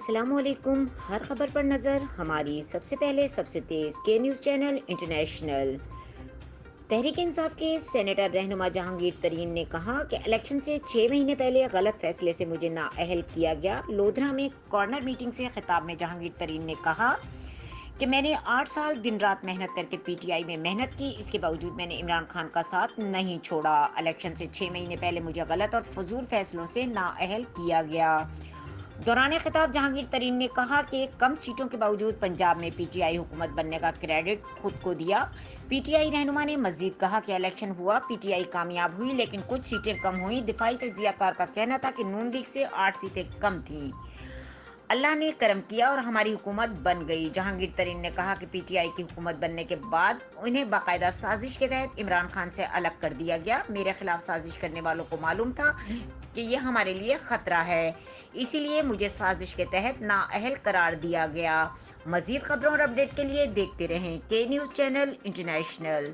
السلام علیکم۔ ہر خبر پر نظر ہماری سب سے پہلے سب سے تیز کے news channel international. Tehreek Insaf کے سینیٹر رہنما جہانگیر ترین نے کہا کہ الیکشن سے 6 مہینے پہلے غلط فیصلے سے مجھے نااہل کیا گیا۔ لودھرا میں کارنر میٹنگ سے خطاب میں جہانگیر ترین نے کہا کہ میں نے 8 سال دن رات محنت کر کے پی ٹی آئی میں محنت کی، اس کے باوجود میں نے عمران خان کا ساتھ نہیں چھوڑا۔ الیکشن سے 6 مہینے پہلے مجھے غلط اور فضول فیصلوں سے نااہل کیا گیا۔ دوران خطاب جہانگیر ترین نے کہا کہ کم سیٹوں کے باوجود پنجاب میں پی ٹی آئی حکومت بننے کا کریڈٹ خود کو دیا۔ پی ٹی آئی رہنما نے مزید کہا کہ الیکشن ہوا، پی ٹی آئی کامیاب ہوئی، لیکن کچھ سیٹیں کم ہوئیں۔ دفاعی تجزیہ کار کا کہنا تھا کہ نون لیگ سے 8 سیٹیں کم تھیں۔ اللہ نے کرم کیا اور ہماری حکومت بن گئی۔ جہانگیر ترین نے کہا کہ پی ٹی آئی کی حکومت بننے کے بعد انہیں باقاعدہ سازش کے تحت عمران خان سے الگ کر دیا گیا۔ میرے خلاف سازش کرنے والوں کو معلوم تھا کہ یہ ہمارے لیے خطرہ ہے، اسی لیے مجھے سازش کے تحت نااہل قرار دیا گیا۔ مزید خبروں اور اپڈیٹ کے لیے دیکھتے رہیں کے نیوز چینل انٹرنیشنل۔